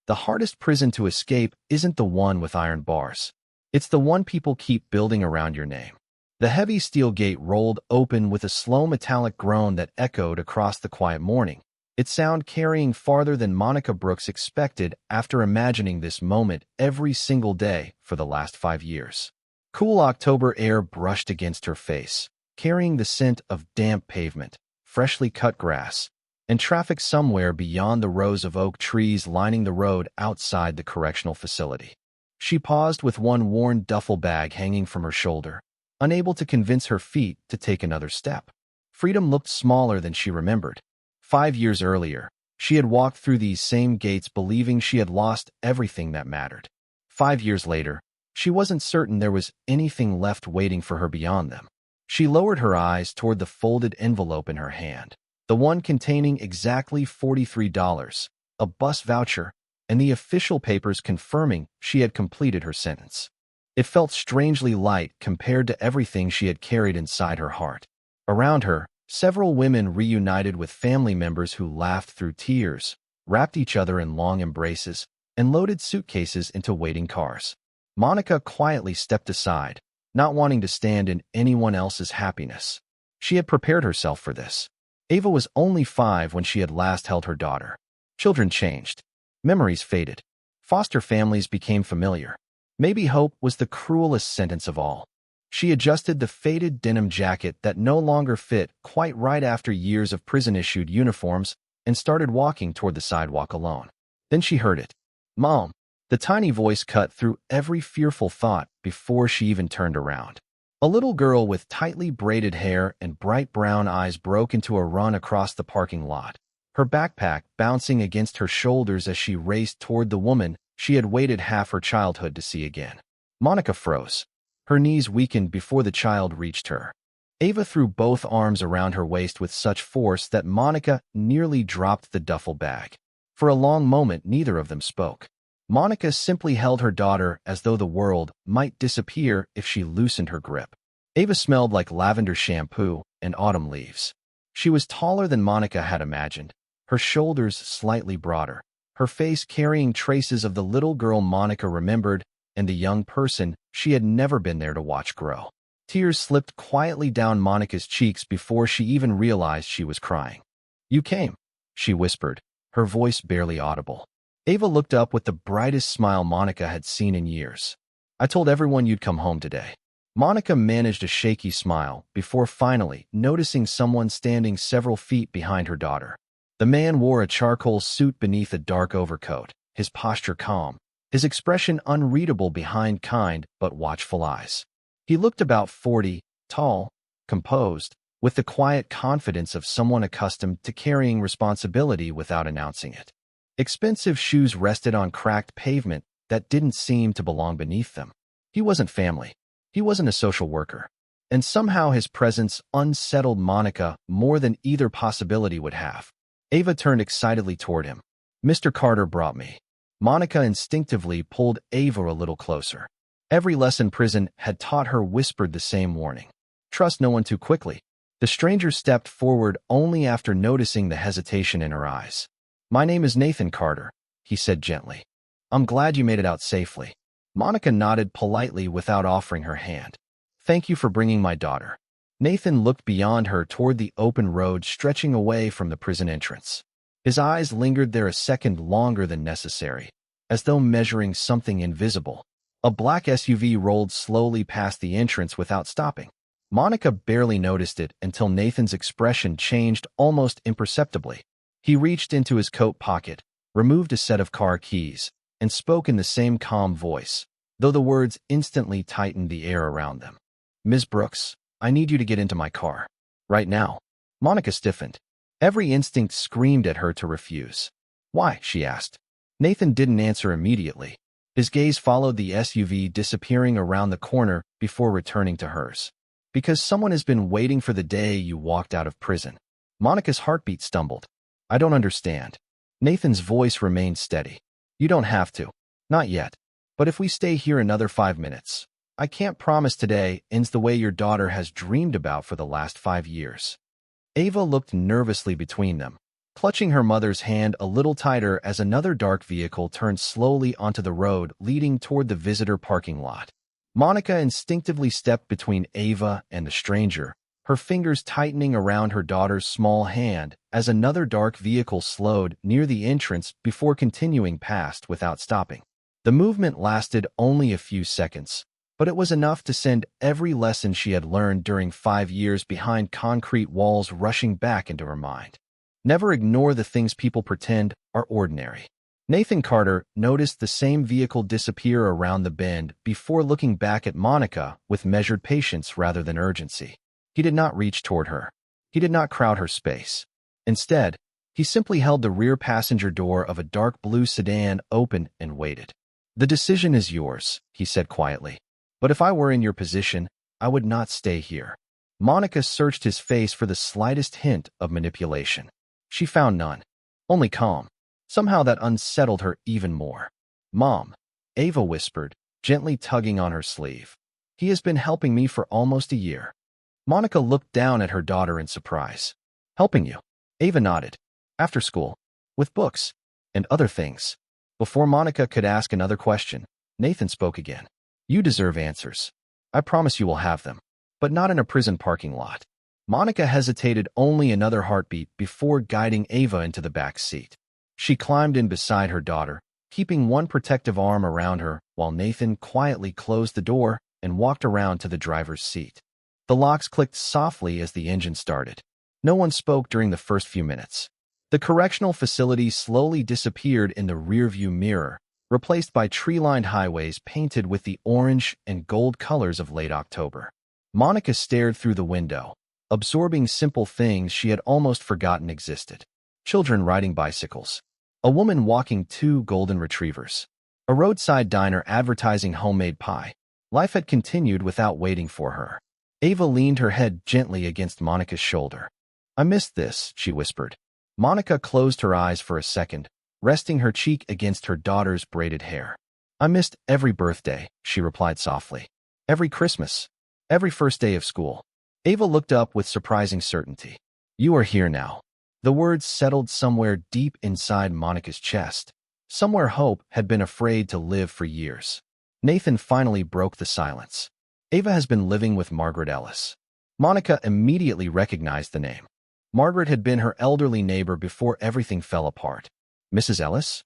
The hardest prison to escape isn't the one with iron bars. It's the one people keep building around your name. The heavy steel gate rolled open with a slow metallic groan that echoed across the quiet morning, its sound carrying farther than Monica Brooks expected after imagining this moment every single day for the last 5 years. Cool October air brushed against her face, carrying the scent of damp pavement, freshly cut grass, and traffic somewhere beyond the rows of oak trees lining the road outside the correctional facility. She paused with one worn duffel bag hanging from her shoulder, unable to convince her feet to take another step. Freedom looked smaller than she remembered. 5 years earlier, she had walked through these same gates believing she had lost everything that mattered. 5 years later, she wasn't certain there was anything left waiting for her beyond them. She lowered her eyes toward the folded envelope in her hand, the one containing exactly $43, a bus voucher, and the official papers confirming she had completed her sentence. It felt strangely light compared to everything she had carried inside her heart. Around her, several women reunited with family members who laughed through tears, wrapped each other in long embraces, and loaded suitcases into waiting cars. Monica quietly stepped aside, not wanting to stand in anyone else's happiness. She had prepared herself for this. Ava was only 5 when she had last held her daughter. Children changed. Memories faded. Foster families became familiar. Maybe hope was the cruelest sentence of all. She adjusted the faded denim jacket that no longer fit quite right after years of prison-issued uniforms and started walking toward the sidewalk alone. Then she heard it. "Mom." The tiny voice cut through every fearful thought before she even turned around. A little girl with tightly braided hair and bright brown eyes broke into a run across the parking lot, her backpack bouncing against her shoulders as she raced toward the woman she had waited half her childhood to see again. Monica froze. Her knees weakened before the child reached her. Ava threw both arms around her waist with such force that Monica nearly dropped the duffel bag. For a long moment, neither of them spoke. Monica simply held her daughter as though the world might disappear if she loosened her grip. Ava smelled like lavender shampoo and autumn leaves. She was taller than Monica had imagined, her shoulders slightly broader, her face carrying traces of the little girl Monica remembered and the young person she had never been there to watch grow. Tears slipped quietly down Monica's cheeks before she even realized she was crying. "You came," she whispered, her voice barely audible. Ava looked up with the brightest smile Monica had seen in years. "I told everyone you'd come home today." Monica managed a shaky smile before finally noticing someone standing several feet behind her daughter. The man wore a charcoal suit beneath a dark overcoat, his posture calm, his expression unreadable behind kind but watchful eyes. He looked about 40, tall, composed, with the quiet confidence of someone accustomed to carrying responsibility without announcing it. Expensive shoes rested on cracked pavement that didn't seem to belong beneath them. He wasn't family. He wasn't a social worker. And somehow his presence unsettled Monica more than either possibility would have. Ava turned excitedly toward him. "Mr. Carter brought me." Monica instinctively pulled Ava a little closer. Every lesson prison had taught her whispered the same warning. Trust no one too quickly. The stranger stepped forward only after noticing the hesitation in her eyes. "My name is Nathan Carter," he said gently. "I'm glad you made it out safely." Monica nodded politely without offering her hand. "Thank you for bringing my daughter." Nathan looked beyond her toward the open road stretching away from the prison entrance. His eyes lingered there a second longer than necessary, as though measuring something invisible. A black SUV rolled slowly past the entrance without stopping. Monica barely noticed it until Nathan's expression changed almost imperceptibly. He reached into his coat pocket, removed a set of car keys, and spoke in the same calm voice, though the words instantly tightened the air around them. "Ms. Brooks, I need you to get into my car. Right now." Monica stiffened. Every instinct screamed at her to refuse. "Why?" she asked. Nathan didn't answer immediately. His gaze followed the SUV disappearing around the corner before returning to hers. "Because someone has been waiting for the day you walked out of prison." Monica's heartbeat stumbled. "I don't understand." Nathan's voice remained steady. "You don't have to. Not yet. But if we stay here another 5 minutes, I can't promise today ends the way your daughter has dreamed about for the last 5 years. Ava looked nervously between them, clutching her mother's hand a little tighter as another dark vehicle turned slowly onto the road leading toward the visitor parking lot. Monica instinctively stepped between Ava and the stranger, her fingers tightening around her daughter's small hand as another dark vehicle slowed near the entrance before continuing past without stopping. The movement lasted only a few seconds, but it was enough to send every lesson she had learned during 5 years behind concrete walls rushing back into her mind. Never ignore the things people pretend are ordinary. Nathan Carter noticed the same vehicle disappear around the bend before looking back at Monica with measured patience rather than urgency. He did not reach toward her. He did not crowd her space. Instead, he simply held the rear passenger door of a dark blue sedan open and waited. "The decision is yours," he said quietly. "But if I were in your position, I would not stay here." Monica searched his face for the slightest hint of manipulation. She found none. Only calm. Somehow that unsettled her even more. "Mom," Ava whispered, gently tugging on her sleeve. "He has been helping me for almost a year." Monica looked down at her daughter in surprise. "Helping you?" Ava nodded. "After school. With books. And other things." Before Monica could ask another question, Nathan spoke again. "You deserve answers. I promise you will have them. But not in a prison parking lot." Monica hesitated only another heartbeat before guiding Ava into the back seat. She climbed in beside her daughter, keeping one protective arm around her while Nathan quietly closed the door and walked around to the driver's seat. The locks clicked softly as the engine started. No one spoke during the first few minutes. The correctional facility slowly disappeared in the rearview mirror, replaced by tree-lined highways painted with the orange and gold colors of late October. Monica stared through the window, absorbing simple things she had almost forgotten existed. Children riding bicycles. A woman walking 2 golden retrievers. A roadside diner advertising homemade pie. Life had continued without waiting for her. Ava leaned her head gently against Monica's shoulder. "I missed this," she whispered. Monica closed her eyes for a second, resting her cheek against her daughter's braided hair. "I missed every birthday," she replied softly. "Every Christmas. Every first day of school." Ava looked up with surprising certainty. "You are here now." The words settled somewhere deep inside Monica's chest, somewhere hope had been afraid to live for years. Nathan finally broke the silence. "Ava has been living with Margaret Ellis." Monica immediately recognized the name. Margaret had been her elderly neighbor before everything fell apart. "Mrs. Ellis?"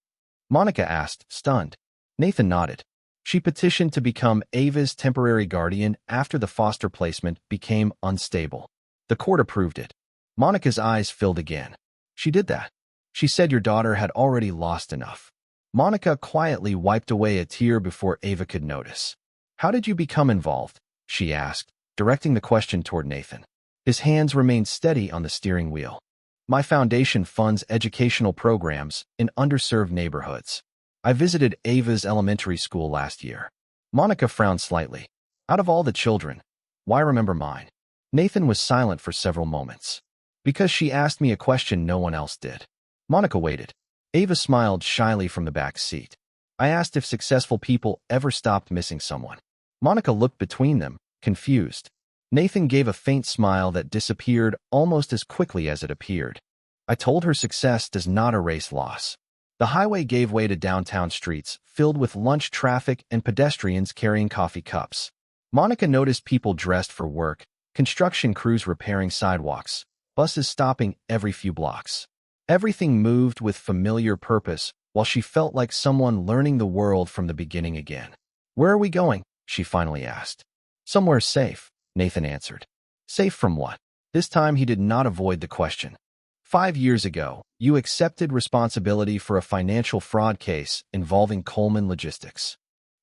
Monica asked, stunned. Nathan nodded. She petitioned to become Ava's temporary guardian after the foster placement became unstable. The court approved it. Monica's eyes filled again. "She did that. She said your daughter had already lost enough." Monica quietly wiped away a tear before Ava could notice. "How did you become involved?" she asked, directing the question toward Nathan. His hands remained steady on the steering wheel. "My foundation funds educational programs in underserved neighborhoods. I visited Ava's elementary school last year." Monica frowned slightly. "Out of all the children, why remember mine?" Nathan was silent for several moments. "Because she asked me a question no one else did." Monica waited. Ava smiled shyly from the back seat. "I asked if successful people ever stopped missing someone." Monica looked between them, confused. Nathan gave a faint smile that disappeared almost as quickly as it appeared. "I told her success does not erase loss." The highway gave way to downtown streets, filled with lunch traffic and pedestrians carrying coffee cups. Monica noticed people dressed for work, construction crews repairing sidewalks, buses stopping every few blocks. Everything moved with familiar purpose, while she felt like someone learning the world from the beginning again. "Where are we going?" she finally asked. "Somewhere safe," Nathan answered. "Safe from what?" This time he did not avoid the question. 5 years ago, you accepted responsibility for a financial fraud case involving Coleman Logistics.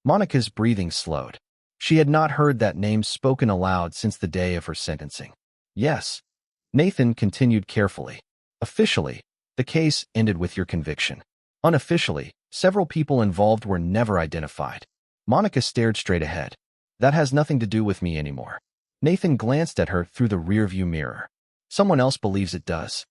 Monica's breathing slowed. She had not heard that name spoken aloud since the day of her sentencing. "Yes." Nathan continued carefully. "Officially, the case ended with your conviction. Unofficially, several people involved were never identified." Monica stared straight ahead. "That has nothing to do with me anymore." Nathan glanced at her through the rearview mirror. "Someone else believes it does."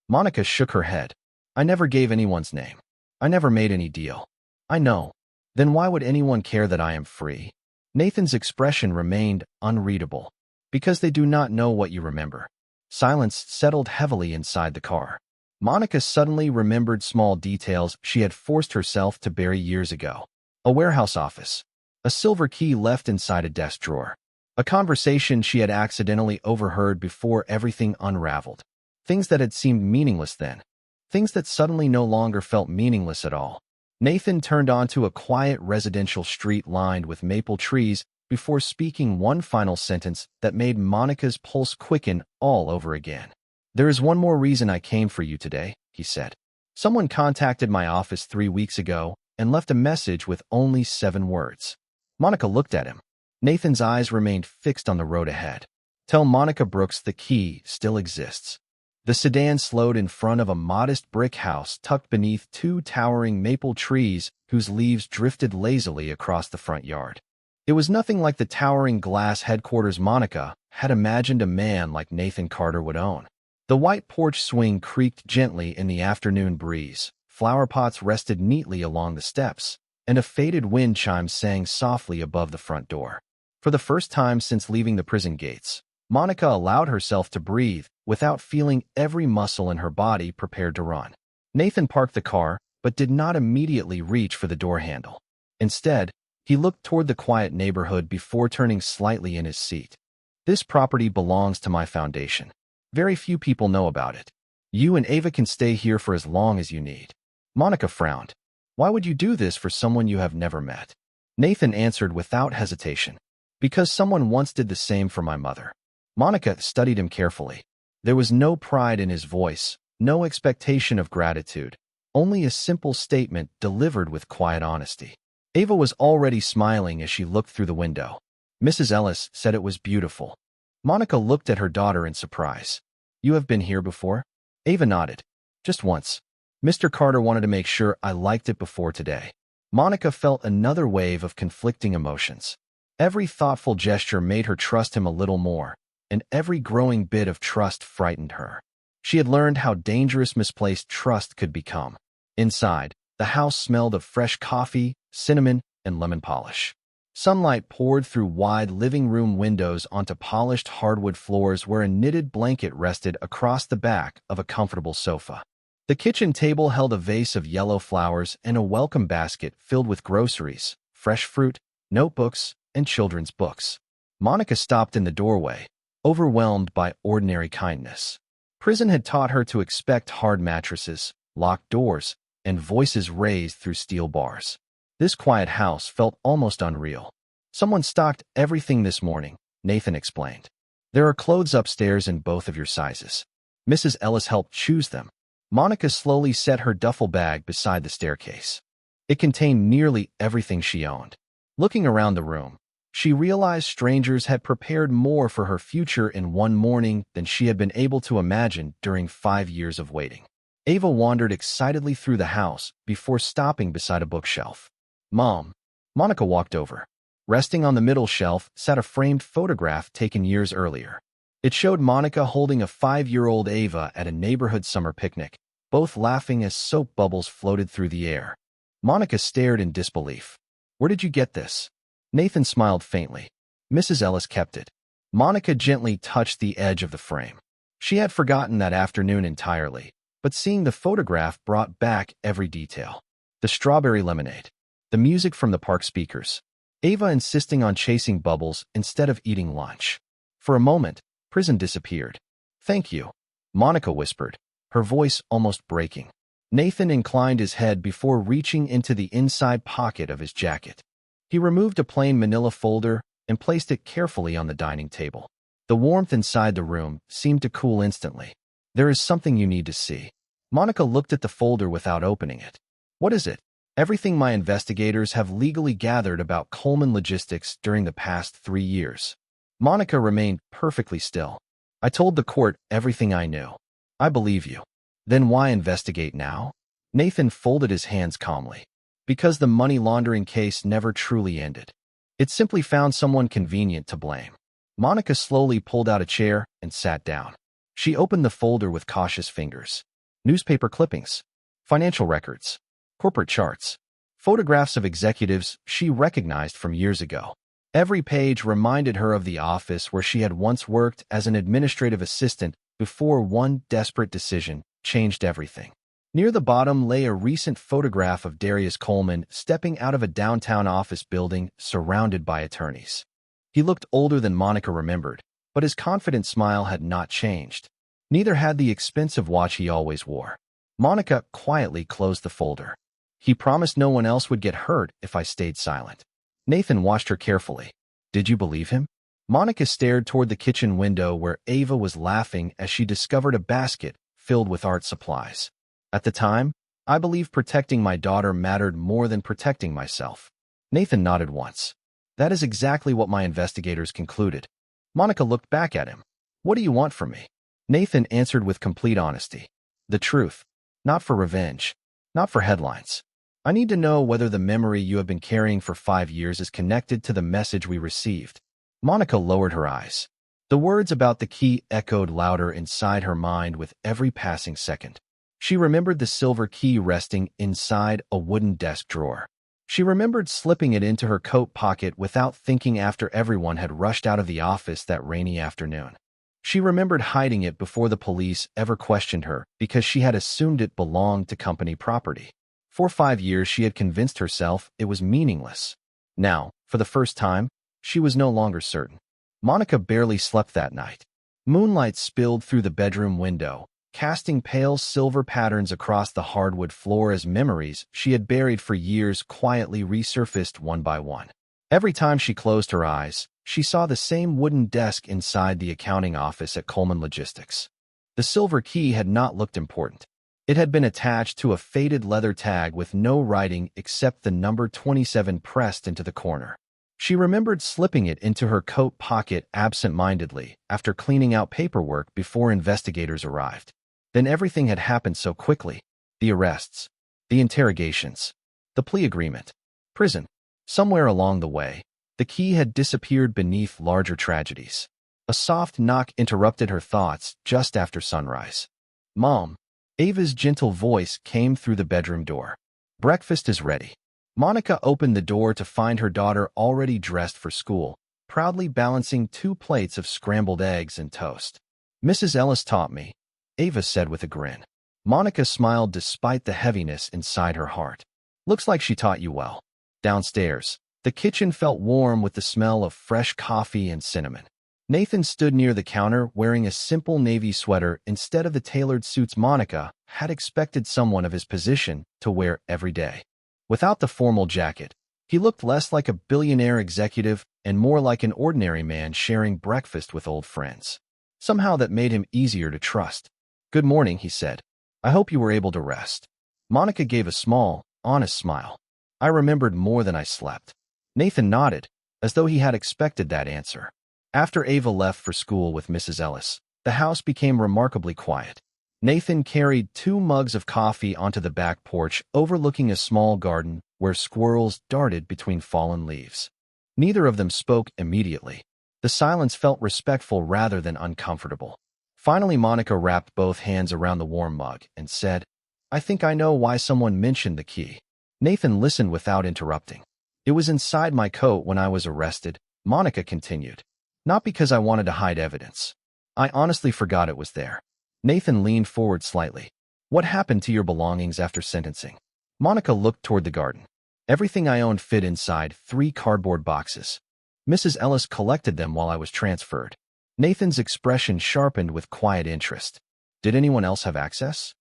Monica shook her head. "I never gave anyone's name. I never made any deal." "I know. Then why would anyone care that I am free?" Nathan's expression remained unreadable. "Because they do not know what you remember." Silence settled heavily inside the car. Monica suddenly remembered small details she had forced herself to bury years ago. A warehouse office. A silver key left inside a desk drawer. A conversation she had accidentally overheard before everything unraveled. Things that had seemed meaningless then. Things that suddenly no longer felt meaningless at all. Nathan turned onto a quiet residential street lined with maple trees before speaking one final sentence that made Monica's pulse quicken all over again. "There is one more reason I came for you today," he said. "Someone contacted my office 3 weeks ago and left a message with only 7 words. Monica looked at him. Nathan's eyes remained fixed on the road ahead. "Tell Monica Brooks the key still exists." The sedan slowed in front of a modest brick house tucked beneath 2 towering maple trees whose leaves drifted lazily across the front yard. It was nothing like the towering glass headquarters Monica had imagined a man like Nathan Carter would own. The white porch swing creaked gently in the afternoon breeze, flower pots rested neatly along the steps, and a faded wind chime sang softly above the front door. For the first time since leaving the prison gates, Monica allowed herself to breathe without feeling every muscle in her body prepared to run. Nathan parked the car, but did not immediately reach for the door handle. Instead, he looked toward the quiet neighborhood before turning slightly in his seat. "This property belongs to my foundation. Very few people know about it. You and Ava can stay here for as long as you need." Monica frowned. "Why would you do this for someone you have never met?" Nathan answered without hesitation. "Because someone once did the same for my mother." Monica studied him carefully. There was no pride in his voice, no expectation of gratitude, only a simple statement delivered with quiet honesty. Ava was already smiling as she looked through the window. "Mrs. Ellis said it was beautiful." Monica looked at her daughter in surprise. "You have been here before?" Ava nodded. "Just once. Mr. Carter wanted to make sure I liked it before today." Monica felt another wave of conflicting emotions. Every thoughtful gesture made her trust him a little more, and every growing bit of trust frightened her. She had learned how dangerous misplaced trust could become. Inside, the house smelled of fresh coffee, cinnamon, and lemon polish. Sunlight poured through wide living room windows onto polished hardwood floors where a knitted blanket rested across the back of a comfortable sofa. The kitchen table held a vase of yellow flowers and a welcome basket filled with groceries, fresh fruit, notebooks, and children's books. Monica stopped in the doorway, overwhelmed by ordinary kindness. Prison had taught her to expect hard mattresses, locked doors, and voices raised through steel bars. This quiet house felt almost unreal. "Someone stocked everything this morning," Nathan explained. "There are clothes upstairs in both of your sizes. Mrs. Ellis helped choose them." Monica slowly set her duffel bag beside the staircase. It contained nearly everything she owned. Looking around the room, she realized strangers had prepared more for her future in one morning than she had been able to imagine during 5 years of waiting. Ava wandered excitedly through the house before stopping beside a bookshelf. "Mom." Monica walked over. Resting on the middle shelf sat a framed photograph taken years earlier. It showed Monica holding a 5-year-old Ava at a neighborhood summer picnic, both laughing as soap bubbles floated through the air. Monica stared in disbelief. "Where did you get this?" Nathan smiled faintly. "Mrs. Ellis kept it." Monica gently touched the edge of the frame. She had forgotten that afternoon entirely, but seeing the photograph brought back every detail. The strawberry lemonade. The music from the park speakers. Ava insisting on chasing bubbles instead of eating lunch. For a moment, prison disappeared. "Thank you," Monica whispered, her voice almost breaking. Nathan inclined his head before reaching into the inside pocket of his jacket. He removed a plain manila folder and placed it carefully on the dining table. The warmth inside the room seemed to cool instantly. "There is something you need to see." Monica looked at the folder without opening it. "What is it?" "Everything my investigators have legally gathered about Coleman Logistics during the past 3 years." Monica remained perfectly still. "I told the court everything I knew." "I believe you." "Then why investigate now?" Nathan folded his hands calmly. "Because the money laundering case never truly ended. It simply found someone convenient to blame." Monica slowly pulled out a chair and sat down. She opened the folder with cautious fingers. Newspaper clippings, financial records, corporate charts, photographs of executives she recognized from years ago. Every page reminded her of the office where she had once worked as an administrative assistant before one desperate decision changed everything. Near the bottom lay a recent photograph of Darius Coleman stepping out of a downtown office building surrounded by attorneys. He looked older than Monica remembered, but his confident smile had not changed. Neither had the expensive watch he always wore. Monica quietly closed the folder. He promised no one else would get hurt if I stayed silent. Nathan watched her carefully. Did you believe him? Monica stared toward the kitchen window where Ava was laughing as she discovered a basket filled with art supplies. At the time, I believed protecting my daughter mattered more than protecting myself. Nathan nodded once. That is exactly what my investigators concluded. Monica looked back at him. What do you want from me? Nathan answered with complete honesty. The truth. Not for revenge. Not for headlines. I need to know whether the memory you have been carrying for 5 years is connected to the message we received. Monica lowered her eyes. The words about the key echoed louder inside her mind with every passing second. She remembered the silver key resting inside a wooden desk drawer. She remembered slipping it into her coat pocket without thinking after everyone had rushed out of the office that rainy afternoon. She remembered hiding it before the police ever questioned her because she had assumed it belonged to company property. For 5 years, she had convinced herself it was meaningless. Now, for the first time, she was no longer certain. Monica barely slept that night. Moonlight spilled through the bedroom window, casting pale silver patterns across the hardwood floor as memories she had buried for years quietly resurfaced one by one. Every time she closed her eyes, she saw the same wooden desk inside the accounting office at Coleman Logistics. The silver key had not looked important. It had been attached to a faded leather tag with no writing except the number 27 pressed into the corner. She remembered slipping it into her coat pocket absent-mindedly after cleaning out paperwork before investigators arrived. Then everything had happened so quickly. The arrests, the interrogations, the plea agreement, prison. Somewhere along the way, the key had disappeared beneath larger tragedies. A soft knock interrupted her thoughts just after sunrise. Mom. Ava's gentle voice came through the bedroom door. Breakfast is ready. Monica opened the door to find her daughter already dressed for school, proudly balancing 2 plates of scrambled eggs and toast. Mrs. Ellis taught me, Ava said with a grin. Monica smiled despite the heaviness inside her heart. Looks like she taught you well. Downstairs, the kitchen felt warm with the smell of fresh coffee and cinnamon. Nathan stood near the counter wearing a simple navy sweater instead of the tailored suits Monica had expected someone of his position to wear every day. Without the formal jacket, he looked less like a billionaire executive and more like an ordinary man sharing breakfast with old friends. Somehow that made him easier to trust. Good morning, he said. I hope you were able to rest. Monica gave a small, honest smile. I remembered more than I slept. Nathan nodded, as though he had expected that answer. After Ava left for school with Mrs. Ellis, the house became remarkably quiet. Nathan carried 2 mugs of coffee onto the back porch overlooking a small garden where squirrels darted between fallen leaves. Neither of them spoke immediately. The silence felt respectful rather than uncomfortable. Finally, Monica wrapped both hands around the warm mug and said, I think I know why someone mentioned the key. Nathan listened without interrupting. It was inside my coat when I was arrested, Monica continued. Not because I wanted to hide evidence. I honestly forgot it was there. Nathan leaned forward slightly. What happened to your belongings after sentencing? Monica looked toward the garden. Everything I owned fit inside 3 cardboard boxes. Mrs. Ellis collected them while I was transferred. Nathan's expression sharpened with quiet interest. Did anyone else have access?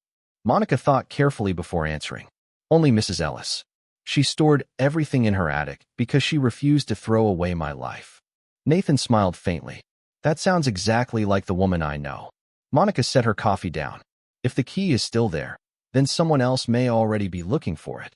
Monica thought carefully before answering. Only Mrs. Ellis. She stored everything in her attic because she refused to throw away my life. Nathan smiled faintly. That sounds exactly like the woman I know. Monica set her coffee down. If the key is still there, then someone else may already be looking for it.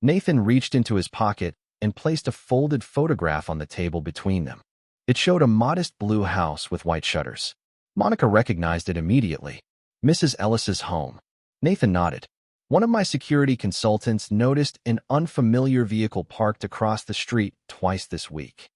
Nathan reached into his pocket and placed a folded photograph on the table between them. It showed a modest blue house with white shutters. Monica recognized it immediately. Mrs. Ellis's home. Nathan nodded. One of my security consultants noticed an unfamiliar vehicle parked across the street twice this week.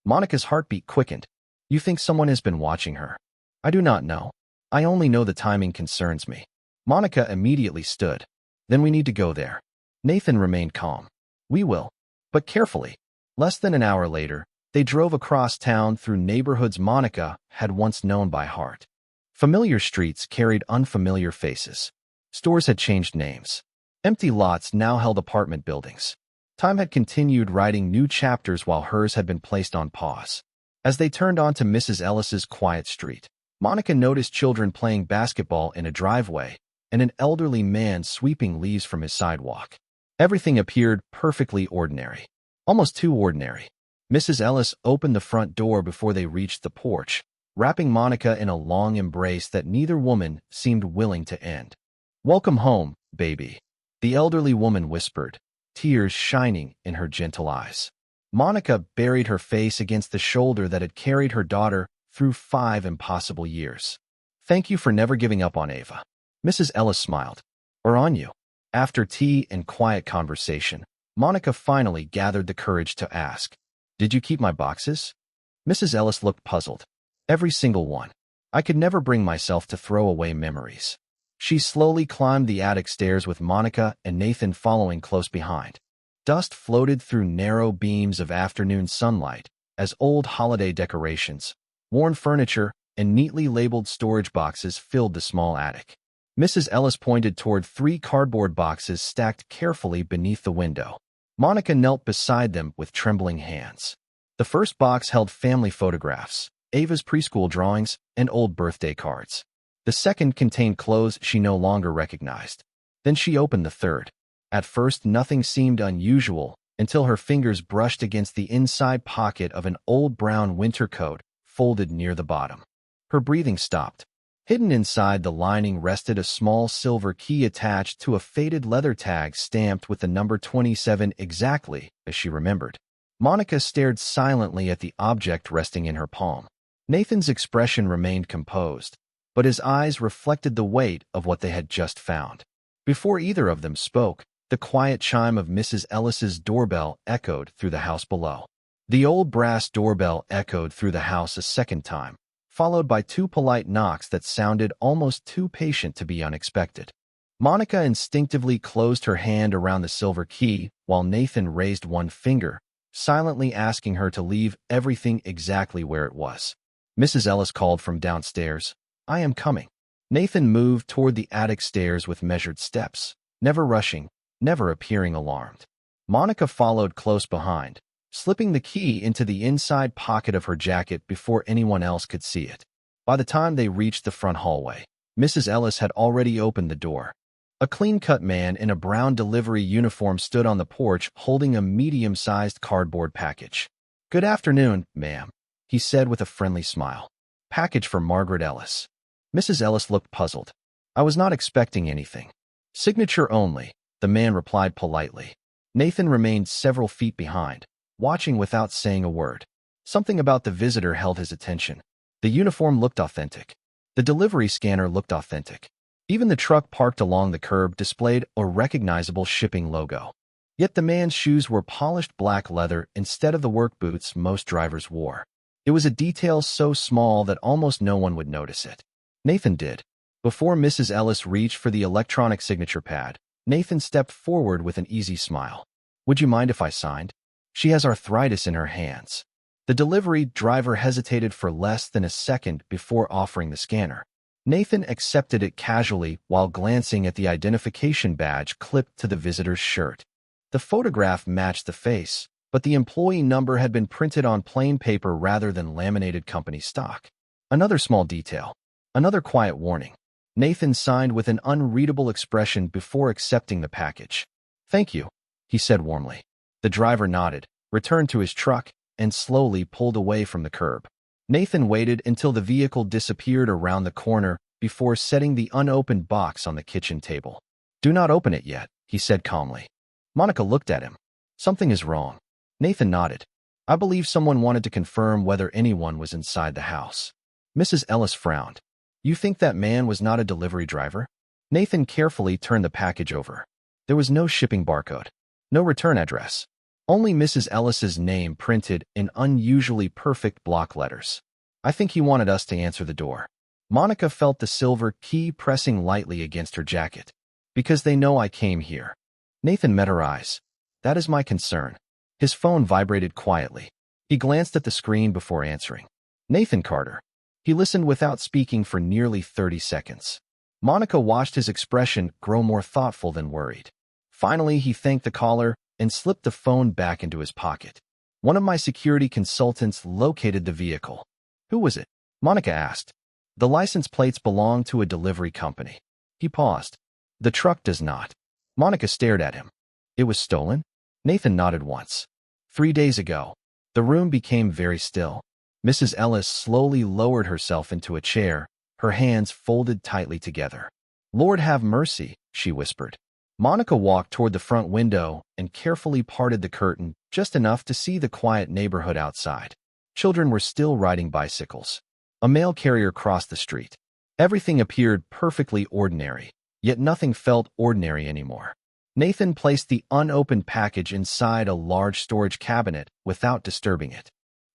Monica's heartbeat quickened. You think someone has been watching her? I do not know. I only know the timing concerns me. Monica immediately stood. Then we need to go there. Nathan remained calm. We will. But carefully. Less than an hour later, they drove across town through neighborhoods Monica had once known by heart. Familiar streets carried unfamiliar faces. Stores had changed names. Empty lots now held apartment buildings. Time had continued writing new chapters while hers had been placed on pause. As they turned onto Mrs. Ellis's quiet street, Monica noticed children playing basketball in a driveway and an elderly man sweeping leaves from his sidewalk. Everything appeared perfectly ordinary, almost too ordinary. Mrs. Ellis opened the front door before they reached the porch, wrapping Monica in a long embrace that neither woman seemed willing to end. "Welcome home, baby," the elderly woman whispered, tears shining in her gentle eyes. Monica buried her face against the shoulder that had carried her daughter through 5 impossible years. "Thank you for never giving up on Ava." Mrs. Ellis smiled. "Or on you." After tea and quiet conversation, Monica finally gathered the courage to ask, "Did you keep my boxes?" Mrs. Ellis looked puzzled. "Every single one. I could never bring myself to throw away memories." She slowly climbed the attic stairs with Monica and Nathan following close behind. Dust floated through narrow beams of afternoon sunlight as old holiday decorations, worn furniture, and neatly labeled storage boxes filled the small attic. Mrs. Ellis pointed toward 3 cardboard boxes stacked carefully beneath the window. Monica knelt beside them with trembling hands. The first box held family photographs, Ava's preschool drawings, and old birthday cards. The second contained clothes she no longer recognized. Then she opened the third. At first, nothing seemed unusual until her fingers brushed against the inside pocket of an old brown winter coat folded near the bottom. Her breathing stopped. Hidden inside the lining rested a small silver key attached to a faded leather tag stamped with the number 27 exactly as she remembered. Monica stared silently at the object resting in her palm. Nathan's expression remained composed, but his eyes reflected the weight of what they had just found. Before either of them spoke, the quiet chime of Mrs. Ellis's doorbell echoed through the house below. The old brass doorbell echoed through the house a second time, followed by 2 polite knocks that sounded almost too patient to be unexpected. Monica instinctively closed her hand around the silver key while Nathan raised one finger, silently asking her to leave everything exactly where it was. Mrs. Ellis called from downstairs, "I am coming." Nathan moved toward the attic stairs with measured steps, never rushing, never appearing alarmed. Monica followed close behind, slipping the key into the inside pocket of her jacket before anyone else could see it. By the time they reached the front hallway, Mrs. Ellis had already opened the door. A clean-cut man in a brown delivery uniform stood on the porch holding a medium-sized cardboard package. "Good afternoon, ma'am," he said with a friendly smile. "Package for Margaret Ellis." Mrs. Ellis looked puzzled. "I was not expecting anything." "Signature only," the man replied politely. Nathan remained several feet behind, watching without saying a word. Something about the visitor held his attention. The uniform looked authentic. The delivery scanner looked authentic. Even the truck parked along the curb displayed a recognizable shipping logo. Yet the man's shoes were polished black leather instead of the work boots most drivers wore. It was a detail so small that almost no one would notice it. Nathan did. Before Mrs. Ellis reached for the electronic signature pad, Nathan stepped forward with an easy smile. "Would you mind if I signed? She has arthritis in her hands." The delivery driver hesitated for less than a second before offering the scanner. Nathan accepted it casually while glancing at the identification badge clipped to the visitor's shirt. The photograph matched the face, but the employee number had been printed on plain paper rather than laminated company stock. Another small detail. Another quiet warning. Nathan signed with an unreadable expression before accepting the package. "Thank you," he said warmly. The driver nodded, returned to his truck, and slowly pulled away from the curb. Nathan waited until the vehicle disappeared around the corner before setting the unopened box on the kitchen table. "Do not open it yet," he said calmly. Monica looked at him. "Something is wrong." Nathan nodded. "I believe someone wanted to confirm whether anyone was inside the house." Mrs. Ellis frowned. "You think that man was not a delivery driver?" Nathan carefully turned the package over. There was no shipping barcode, no return address. Only Mrs. Ellis's name printed in unusually perfect block letters. "I think he wanted us to answer the door." Monica felt the silver key pressing lightly against her jacket. "Because they know I came here." Nathan met her eyes. "That is my concern." His phone vibrated quietly. He glanced at the screen before answering. "Nathan Carter." He listened without speaking for nearly 30 seconds. Monica watched his expression grow more thoughtful than worried. Finally, he thanked the caller and slipped the phone back into his pocket. One of my security consultants located the vehicle. Who was it? Monica asked. The license plates belong to a delivery company. He paused. The truck does not. Monica stared at him. It was stolen? Nathan nodded once. 3 days ago. The room became very still. Mrs. Ellis slowly lowered herself into a chair, her hands folded tightly together. Lord have mercy, she whispered. Monica walked toward the front window and carefully parted the curtain just enough to see the quiet neighborhood outside. Children were still riding bicycles. A mail carrier crossed the street. Everything appeared perfectly ordinary, yet nothing felt ordinary anymore. Nathan placed the unopened package inside a large storage cabinet without disturbing it.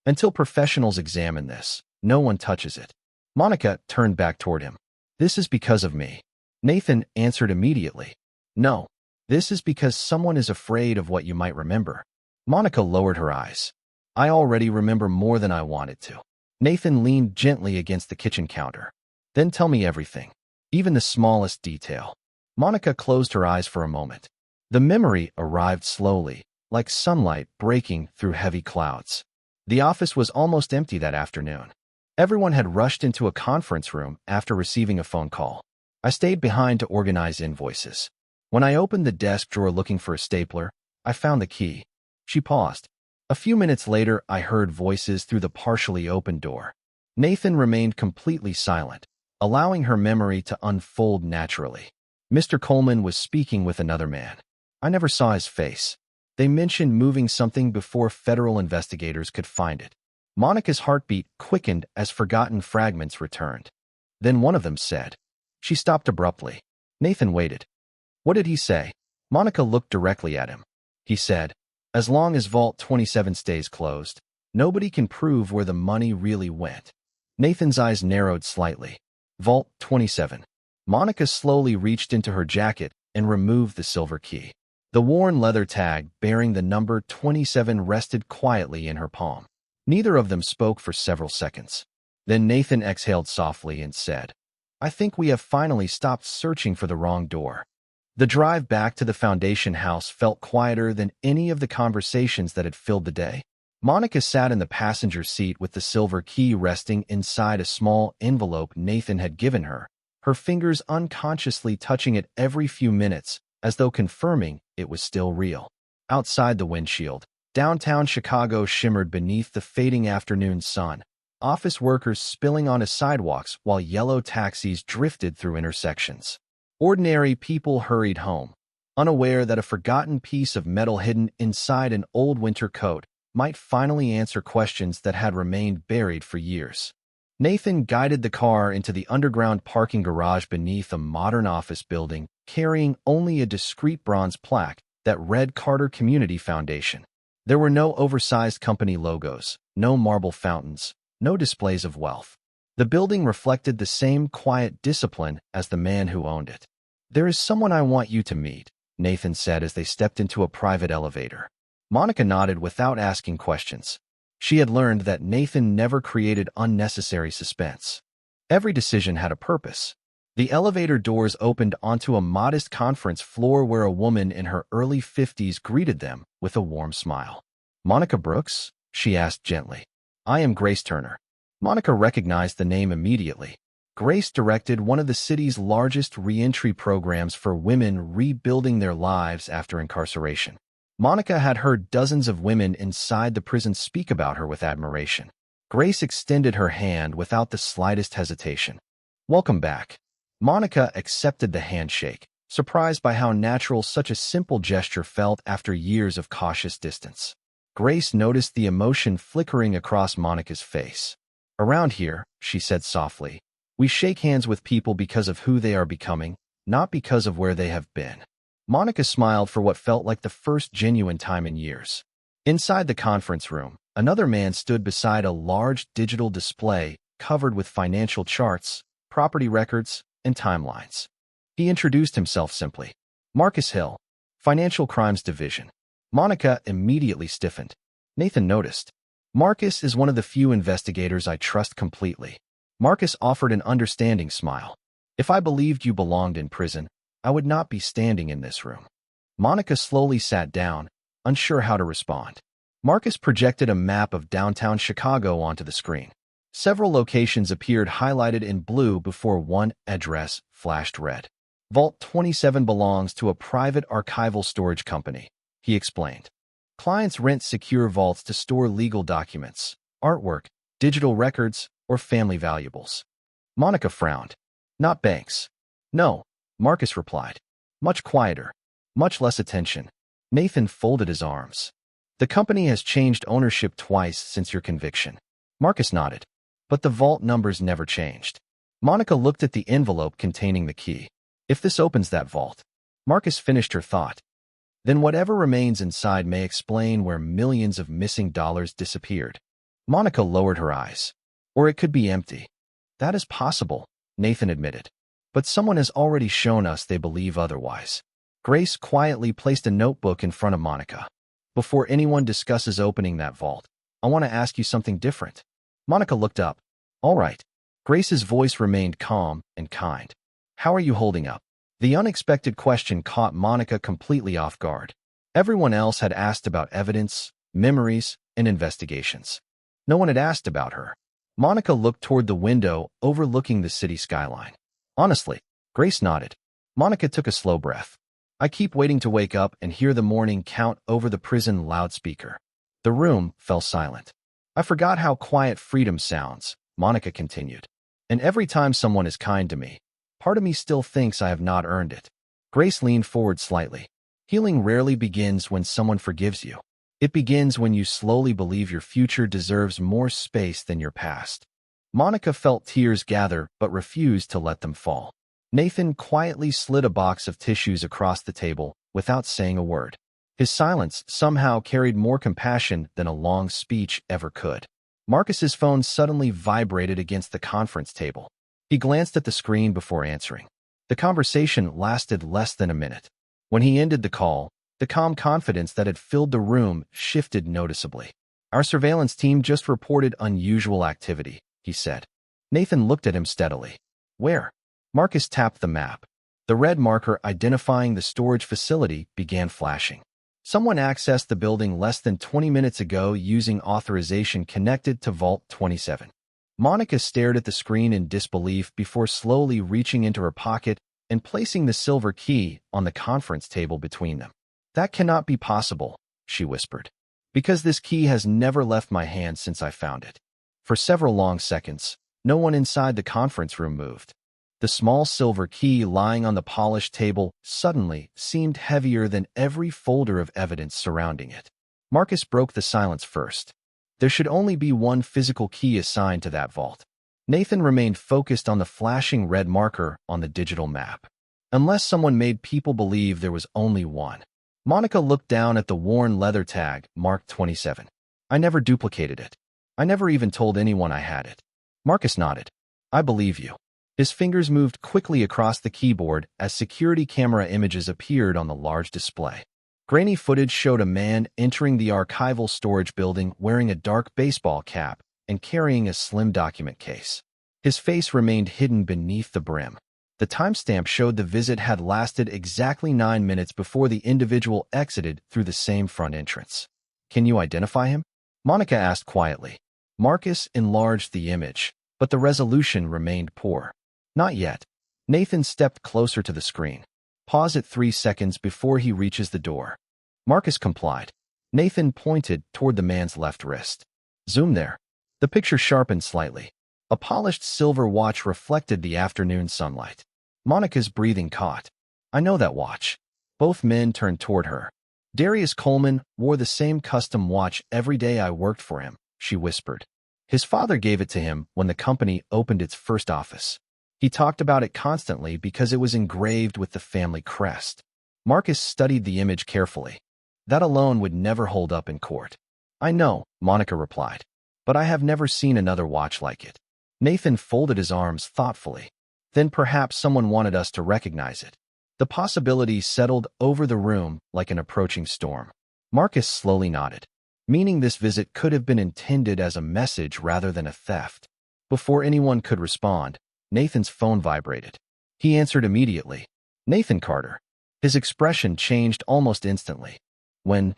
Until professionals examine this, no one touches it. Monica turned back toward him. This is because of me. Nathan answered immediately. No, this is because someone is afraid of what you might remember. Monica lowered her eyes. I already remember more than I wanted to. Nathan leaned gently against the kitchen counter. Then tell me everything, even the smallest detail. Monica closed her eyes for a moment. The memory arrived slowly, like sunlight breaking through heavy clouds. The office was almost empty that afternoon. Everyone had rushed into a conference room after receiving a phone call. I stayed behind to organize invoices. When I opened the desk drawer looking for a stapler, I found the key. She paused. A few minutes later, I heard voices through the partially open door. Nathan remained completely silent, allowing her memory to unfold naturally. Mr. Coleman was speaking with another man. I never saw his face. They mentioned moving something before federal investigators could find it. Monica's heartbeat quickened as forgotten fragments returned. Then one of them said. She stopped abruptly. Nathan waited. What did he say? Monica looked directly at him. He said, as long as Vault 27 stays closed, nobody can prove where the money really went. Nathan's eyes narrowed slightly. Vault 27. Monica slowly reached into her jacket and removed the silver key. The worn leather tag bearing the number 27 rested quietly in her palm. Neither of them spoke for several seconds. Then Nathan exhaled softly and said, I think we have finally stopped searching for the wrong door. The drive back to the Foundation house felt quieter than any of the conversations that had filled the day. Monica sat in the passenger seat with the silver key resting inside a small envelope Nathan had given her, her fingers unconsciously touching it every few minutes, as though confirming it was still real. Outside the windshield, downtown Chicago shimmered beneath the fading afternoon sun, office workers spilling onto sidewalks while yellow taxis drifted through intersections. Ordinary people hurried home, unaware that a forgotten piece of metal hidden inside an old winter coat might finally answer questions that had remained buried for years. Nathan guided the car into the underground parking garage beneath a modern office building, carrying only a discreet bronze plaque that read Carter Community Foundation. There were no oversized company logos, no marble fountains, no displays of wealth. The building reflected the same quiet discipline as the man who owned it. There is someone I want you to meet, Nathan said as they stepped into a private elevator. Monica nodded without asking questions. She had learned that Nathan never created unnecessary suspense. Every decision had a purpose. The elevator doors opened onto a modest conference floor where a woman in her early 50s greeted them with a warm smile. Monica Brooks? She asked gently. I am Grace Turner. Monica recognized the name immediately. Grace directed one of the city's largest reentry programs for women rebuilding their lives after incarceration. Monica had heard dozens of women inside the prison speak about her with admiration. Grace extended her hand without the slightest hesitation. Welcome back. Monica accepted the handshake, surprised by how natural such a simple gesture felt after years of cautious distance. Grace noticed the emotion flickering across Monica's face. Around here, she said softly, we shake hands with people because of who they are becoming, not because of where they have been. Monica smiled for what felt like the first genuine time in years. Inside the conference room, another man stood beside a large digital display covered with financial charts, property records, and timelines. He introduced himself simply. Marcus Hill, Financial Crimes Division. Monica immediately stiffened. Nathan noticed. Marcus is one of the few investigators I trust completely. Marcus offered an understanding smile. If I believed you belonged in prison, I would not be standing in this room. Monica slowly sat down, unsure how to respond. Marcus projected a map of downtown Chicago onto the screen. Several locations appeared highlighted in blue before one address flashed red. Vault 27 belongs to a private archival storage company, he explained. Clients rent secure vaults to store legal documents, artwork, digital records, or family valuables. Monica frowned. Not banks. No, Marcus replied. Much quieter. Much less attention. Nathan folded his arms. The company has changed ownership twice since your conviction. Marcus nodded. But the vault numbers never changed. Monica looked at the envelope containing the key. If this opens that vault. Marcus finished her thought. Then whatever remains inside may explain where millions of missing dollars disappeared. Monica lowered her eyes. Or it could be empty. That is possible, Nathan admitted. But someone has already shown us they believe otherwise. Grace quietly placed a notebook in front of Monica. Before anyone discusses opening that vault, I want to ask you something different. Monica looked up. All right. Grace's voice remained calm and kind. How are you holding up? The unexpected question caught Monica completely off guard. Everyone else had asked about evidence, memories, and investigations. No one had asked about her. Monica looked toward the window overlooking the city skyline. Honestly, Grace nodded. Monica took a slow breath. I keep waiting to wake up and hear the morning count over the prison loudspeaker. The room fell silent. I forgot how quiet freedom sounds, Monica continued. And every time someone is kind to me, part of me still thinks I have not earned it. Grace leaned forward slightly. Healing rarely begins when someone forgives you. It begins when you slowly believe your future deserves more space than your past. Monica felt tears gather but refused to let them fall. Nathan quietly slid a box of tissues across the table without saying a word. His silence somehow carried more compassion than a long speech ever could. Marcus's phone suddenly vibrated against the conference table. He glanced at the screen before answering. The conversation lasted less than a minute. When he ended the call, the calm confidence that had filled the room shifted noticeably. Our surveillance team just reported unusual activity, he said. Nathan looked at him steadily. Where? Marcus tapped the map. The red marker identifying the storage facility began flashing. Someone accessed the building less than 20 minutes ago using authorization connected to Vault 27. Monica stared at the screen in disbelief before slowly reaching into her pocket and placing the silver key on the conference table between them. That cannot be possible, she whispered. Because this key has never left my hand since I found it. For several long seconds, no one inside the conference room moved. The small silver key lying on the polished table suddenly seemed heavier than every folder of evidence surrounding it. Marcus broke the silence first. There should only be one physical key assigned to that vault. Nathan remained focused on the flashing red marker on the digital map. Unless someone made people believe there was only one. Monica looked down at the worn leather tag marked 27. I never duplicated it. I never even told anyone I had it. Marcus nodded. I believe you. His fingers moved quickly across the keyboard as security camera images appeared on the large display. Grainy footage showed a man entering the archival storage building wearing a dark baseball cap and carrying a slim document case. His face remained hidden beneath the brim. The timestamp showed the visit had lasted exactly 9 minutes before the individual exited through the same front entrance. Can you identify him? Monica asked quietly. Marcus enlarged the image, but the resolution remained poor. Not yet. Nathan stepped closer to the screen. Pause at 3 seconds before he reaches the door. Marcus complied. Nathan pointed toward the man's left wrist. Zoom there. The picture sharpened slightly. A polished silver watch reflected the afternoon sunlight. Monica's breathing caught. I know that watch. Both men turned toward her. Darius Coleman wore the same custom watch every day I worked for him, she whispered. His father gave it to him when the company opened its first office. He talked about it constantly because it was engraved with the family crest. Marcus studied the image carefully. That alone would never hold up in court. I know, Monica replied, but I have never seen another watch like it. Nathan folded his arms thoughtfully. Then perhaps someone wanted us to recognize it. The possibility settled over the room like an approaching storm. Marcus slowly nodded, meaning this visit could have been intended as a message rather than a theft. Before anyone could respond, Nathan's phone vibrated. He answered immediately. Nathan Carter. His expression changed almost instantly. When,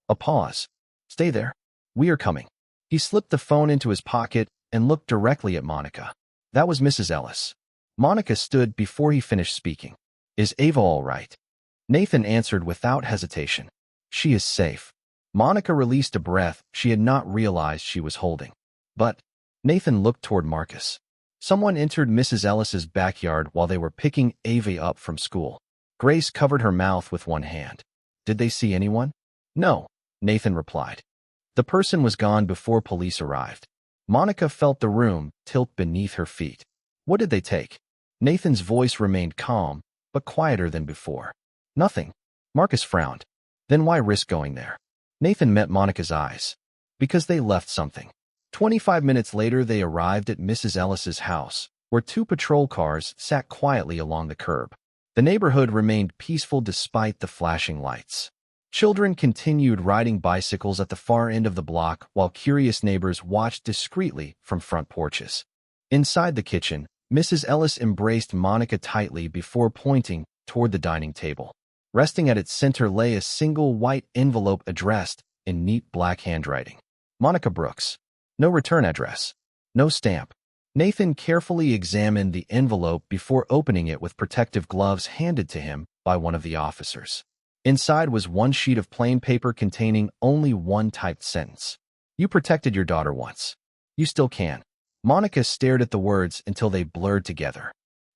a pause. Stay there. We are coming. He slipped the phone into his pocket and looked directly at Monica. That was Mrs. Ellis. Monica stood before he finished speaking. Is Ava all right? Nathan answered without hesitation. She is safe. Monica released a breath she had not realized she was holding. But Nathan looked toward Marcus. Someone entered Mrs. Ellis's backyard while they were picking Ava up from school. Grace covered her mouth with one hand. Did they see anyone? No, Nathan replied. The person was gone before police arrived. Monica felt the room tilt beneath her feet. What did they take? Nathan's voice remained calm, but quieter than before. Nothing. Marcus frowned. Then why risk going there? Nathan met Monica's eyes. Because they left something. 25 minutes later, they arrived at Mrs. Ellis's house, where 2 patrol cars sat quietly along the curb. The neighborhood remained peaceful despite the flashing lights. Children continued riding bicycles at the far end of the block while curious neighbors watched discreetly from front porches. Inside the kitchen, Mrs. Ellis embraced Monica tightly before pointing toward the dining table. Resting at its center lay a single white envelope addressed in neat black handwriting. Monica Brooks. No return address. No stamp. Nathan carefully examined the envelope before opening it with protective gloves handed to him by one of the officers. Inside was one sheet of plain paper containing only one typed sentence. You protected your daughter once. You still can. Monica stared at the words until they blurred together.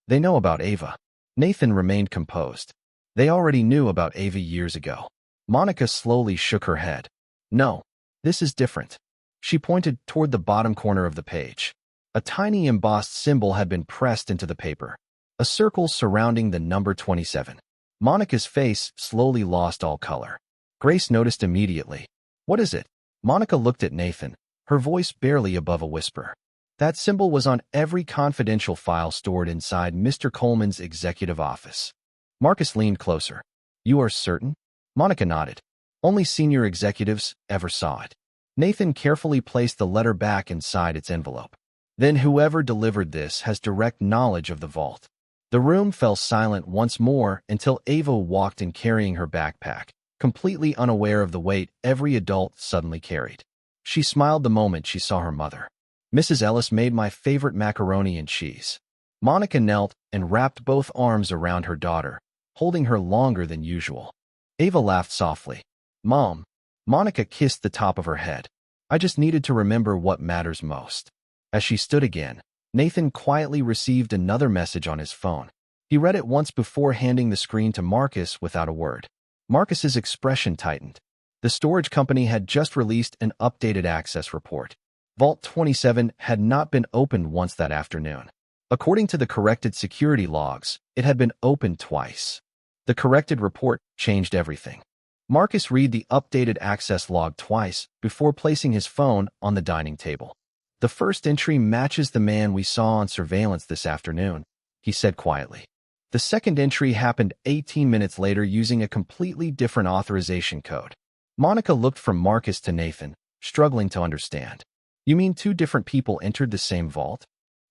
They know about Ava. Nathan remained composed. They already knew about Ava years ago. Monica slowly shook her head. No, this is different. She pointed toward the bottom corner of the page. A tiny embossed symbol had been pressed into the paper. A circle surrounding the number 27. Monica's face slowly lost all color. Grace noticed immediately. What is it? Monica looked at Nathan, her voice barely above a whisper. That symbol was on every confidential file stored inside Mr. Coleman's executive office. Marcus leaned closer. You are certain? Monica nodded. Only senior executives ever saw it. Nathan carefully placed the letter back inside its envelope. Then whoever delivered this has direct knowledge of the vault. The room fell silent once more until Ava walked in carrying her backpack, completely unaware of the weight every adult suddenly carried. She smiled the moment she saw her mother. Mrs. Ellis made my favorite macaroni and cheese. Monica knelt and wrapped both arms around her daughter, holding her longer than usual. Ava laughed softly. Mom. Monica kissed the top of her head. I just needed to remember what matters most. As she stood again, Nathan quietly received another message on his phone. He read it once before handing the screen to Marcus without a word. Marcus's expression tightened. The storage company had just released an updated access report. Vault 27 had not been opened once that afternoon. According to the corrected security logs, it had been opened twice. The corrected report changed everything. Marcus read the updated access log twice before placing his phone on the dining table. The first entry matches the man we saw on surveillance this afternoon, he said quietly. The second entry happened 18 minutes later using a completely different authorization code. Monica looked from Marcus to Nathan, struggling to understand. You mean 2 different people entered the same vault?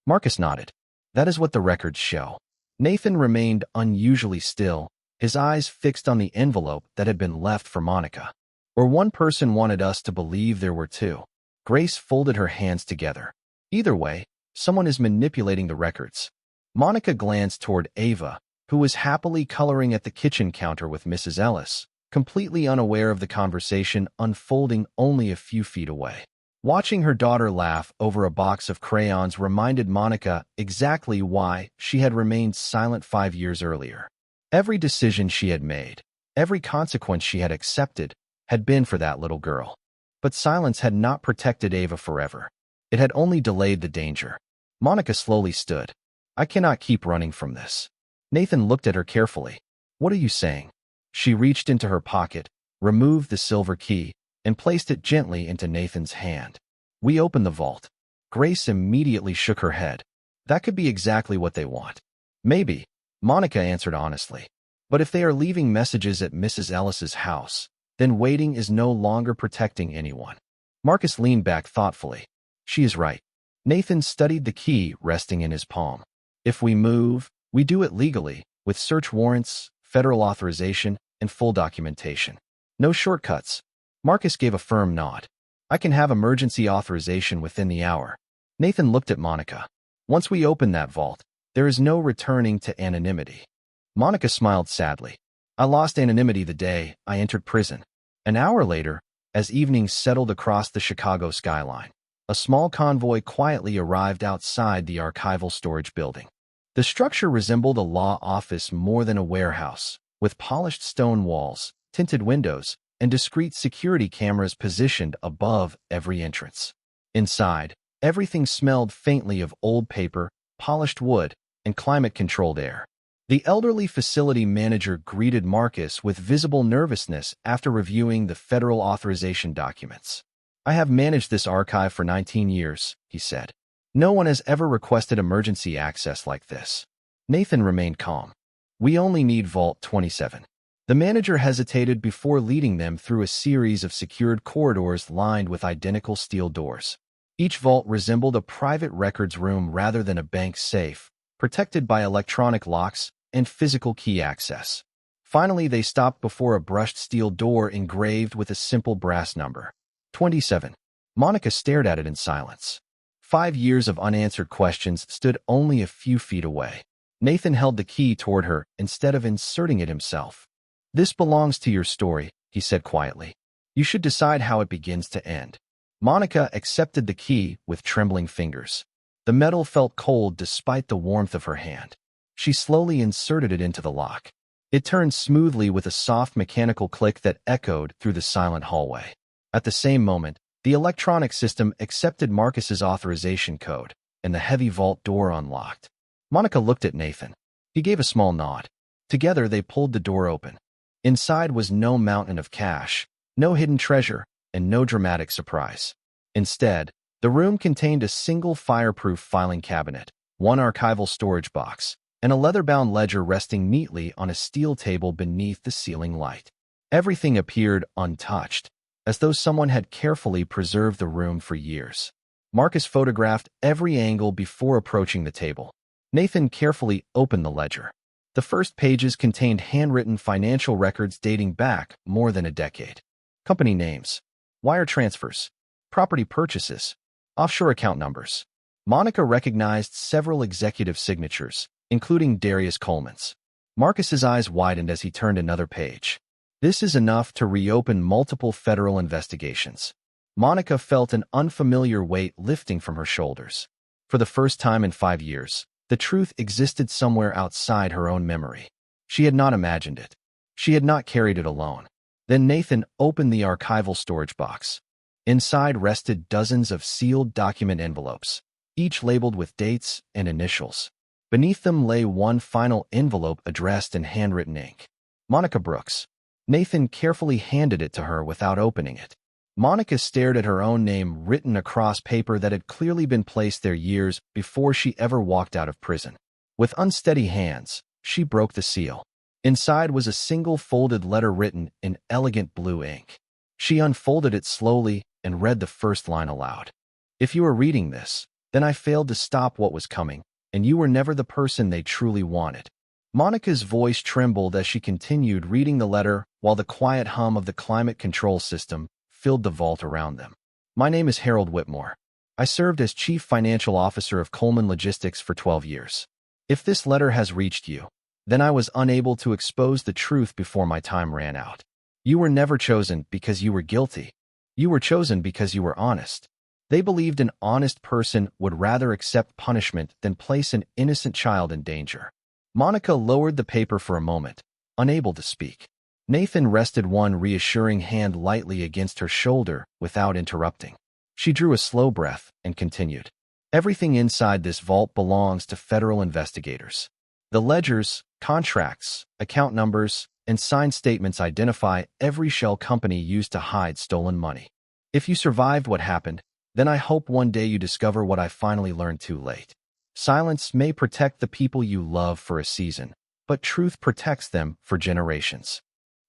Marcus nodded. That is what the records show. Nathan remained unusually still, his eyes fixed on the envelope that had been left for Monica. Or one person wanted us to believe there were 2. Grace folded her hands together. Either way, someone is manipulating the records. Monica glanced toward Ava, who was happily coloring at the kitchen counter with Mrs. Ellis, completely unaware of the conversation unfolding only a few feet away. Watching her daughter laugh over a box of crayons reminded Monica exactly why she had remained silent 5 years earlier. Every decision she had made, every consequence she had accepted, had been for that little girl. But silence had not protected Ava forever. It had only delayed the danger. Monica slowly stood. I cannot keep running from this. Nathan looked at her carefully. What are you saying? She reached into her pocket, removed the silver key, and placed it gently into Nathan's hand. We opened the vault. Grace immediately shook her head. That could be exactly what they want. Maybe, Monica answered honestly. But if they are leaving messages at Mrs. Ellis's house, then waiting is no longer protecting anyone. Marcus leaned back thoughtfully. She is right. Nathan studied the key resting in his palm. If we move, We do it legally, with search warrants, federal authorization, and full documentation. No shortcuts. Marcus gave a firm nod. I can have emergency authorization within the hour. Nathan looked at Monica. Once we open that vault, there is no returning to anonymity. Monica smiled sadly. I lost anonymity the day I entered prison. An hour later, as evening settled across the Chicago skyline, a small convoy quietly arrived outside the archival storage building. The structure resembled a law office more than a warehouse, with polished stone walls, tinted windows, and discreet security cameras positioned above every entrance. Inside, everything smelled faintly of old paper, polished wood, and climate-controlled air. The elderly facility manager greeted Marcus with visible nervousness after reviewing the federal authorization documents. I have managed this archive for 19 years, he said. No one has ever requested emergency access like this. Nathan remained calm. We only need Vault 27. The manager hesitated before leading them through a series of secured corridors lined with identical steel doors. Each vault resembled a private records room rather than a bank safe, protected by electronic locks and physical key access. Finally, they stopped before a brushed steel door engraved with a simple brass number. 27. Monica stared at it in silence. 5 years of unanswered questions stood only a few feet away. Nathan held the key toward her instead of inserting it himself. This belongs to your story, he said quietly. You should decide how it begins to end. Monica accepted the key with trembling fingers. The metal felt cold despite the warmth of her hand. She slowly inserted it into the lock. It turned smoothly with a soft mechanical click that echoed through the silent hallway. At the same moment, the electronic system accepted Marcus's authorization code, and the heavy vault door unlocked. Monica looked at Nathan. He gave a small nod. Together, they pulled the door open. Inside was no mountain of cash, no hidden treasure, and no dramatic surprise. Instead, the room contained a single fireproof filing cabinet, one archival storage box, and a leather-bound ledger resting neatly on a steel table beneath the ceiling light. Everything appeared untouched, as though someone had carefully preserved the room for years. Marcus photographed every angle before approaching the table. Nathan carefully opened the ledger. The first pages contained handwritten financial records dating back more than a decade. Company names, wire transfers, property purchases, offshore account numbers. Monica recognized several executive signatures, including Darius Coleman's. Marcus's eyes widened as he turned another page. This is enough to reopen multiple federal investigations. Monica felt an unfamiliar weight lifting from her shoulders. For the first time in 5 years, the truth existed somewhere outside her own memory. She had not imagined it. She had not carried it alone. Then Nathan opened the archival storage box. Inside rested dozens of sealed document envelopes, each labeled with dates and initials. Beneath them lay one final envelope addressed in handwritten ink. Monica Brooks. Nathan carefully handed it to her without opening it. Monica stared at her own name written across paper that had clearly been placed there years before she ever walked out of prison. With unsteady hands, she broke the seal. Inside was a single folded letter written in elegant blue ink. She unfolded it slowly and read the first line aloud. If you are reading this, then I failed to stop what was coming, and you were never the person they truly wanted. Monica's voice trembled as she continued reading the letter while the quiet hum of the climate control system filled the vault around them. My name is Harold Whitmore. I served as Chief Financial Officer of Coleman Logistics for 12 years. If this letter has reached you, then I was unable to expose the truth before my time ran out. You were never chosen because you were guilty. You were chosen because you were honest. They believed an honest person would rather accept punishment than place an innocent child in danger. Monica lowered the paper for a moment, unable to speak. Nathan rested one reassuring hand lightly against her shoulder without interrupting. She drew a slow breath and continued. Everything inside this vault belongs to federal investigators. The ledgers, contracts, account numbers, and signed statements identify every shell company used to hide stolen money. If you survived what happened, then I hope one day you discover what I finally learned too late. Silence may protect the people you love for a season, but truth protects them for generations.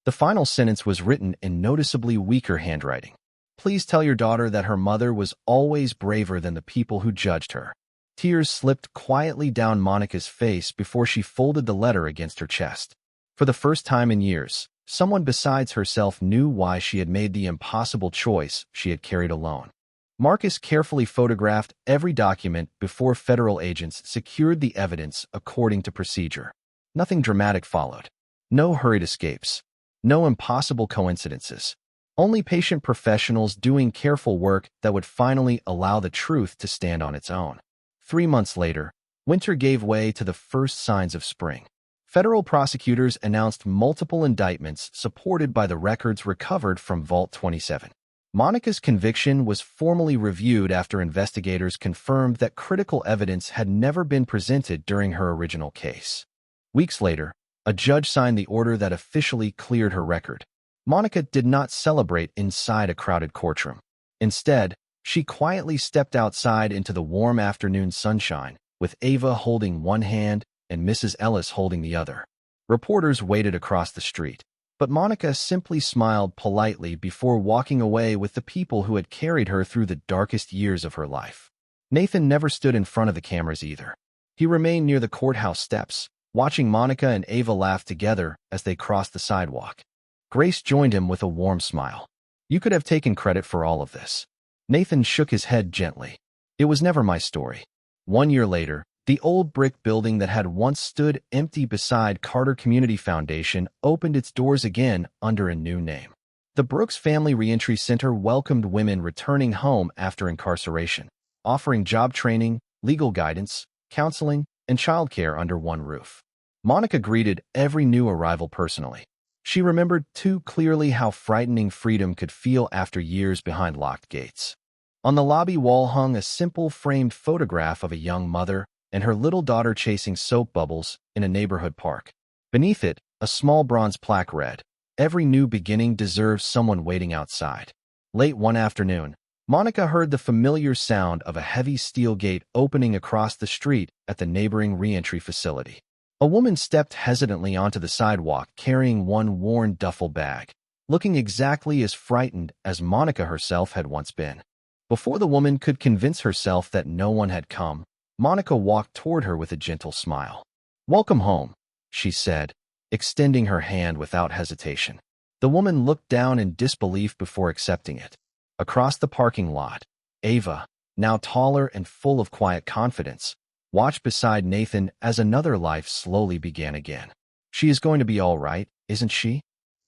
The final sentence was written in noticeably weaker handwriting. Please tell your daughter that her mother was always braver than the people who judged her. Tears slipped quietly down Monica's face before she folded the letter against her chest. For the first time in years, someone besides herself knew why she had made the impossible choice she had carried alone. Marcus carefully photographed every document before federal agents secured the evidence according to procedure. Nothing dramatic followed. No hurried escapes. No impossible coincidences. Only patient professionals doing careful work that would finally allow the truth to stand on its own. 3 months later, winter gave way to the first signs of spring. Federal prosecutors announced multiple indictments supported by the records recovered from Vault 27. Monica's conviction was formally reviewed after investigators confirmed that critical evidence had never been presented during her original case. Weeks later, a judge signed the order that officially cleared her record. Monica did not celebrate inside a crowded courtroom. Instead, she quietly stepped outside into the warm afternoon sunshine, with Ava holding one hand and Mrs. Ellis holding the other. Reporters waited across the street, but Monica simply smiled politely before walking away with the people who had carried her through the darkest years of her life. Nathan never stood in front of the cameras either. He remained near the courthouse steps, watching Monica and Ava laugh together as they crossed the sidewalk. Grace joined him with a warm smile. "You could have taken credit for all of this." Nathan shook his head gently. "It was never my story." 1 year later, the old brick building that had once stood empty beside Carter Community Foundation opened its doors again under a new name. The Brooks Family Reentry Center welcomed women returning home after incarceration, offering job training, legal guidance, counseling, and childcare under one roof. Monica greeted every new arrival personally. She remembered too clearly how frightening freedom could feel after years behind locked gates. On the lobby wall hung a simple framed photograph of a young mother and her little daughter chasing soap bubbles in a neighborhood park. Beneath it, a small bronze plaque read, "Every new beginning deserves someone waiting outside." Late one afternoon, Monica heard the familiar sound of a heavy steel gate opening across the street at the neighboring reentry facility. A woman stepped hesitantly onto the sidewalk carrying one worn duffel bag, looking exactly as frightened as Monica herself had once been. Before the woman could convince herself that no one had come, Monica walked toward her with a gentle smile. "Welcome home," she said, extending her hand without hesitation. The woman looked down in disbelief before accepting it. Across the parking lot, Ava, now taller and full of quiet confidence, watched beside Nathan as another life slowly began again. "She is going to be all right, isn't she?"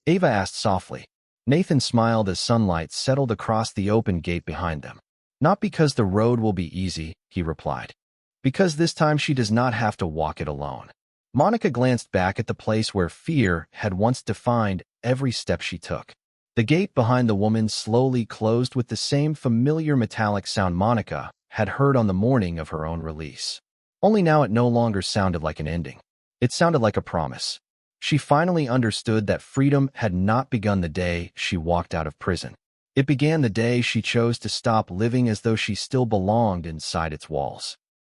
Ava asked softly. Nathan smiled as sunlight settled across the open gate behind them. "Not because the road will be easy," he replied. "Because this time she does not have to walk it alone." Monica glanced back at the place where fear had once defined every step she took. The gate behind the woman slowly closed with the same familiar metallic sound Monica had heard on the morning of her own release. Only now it no longer sounded like an ending. It sounded like a promise. She finally understood that freedom had not begun the day she walked out of prison. It began the day she chose to stop living as though she still belonged inside its walls.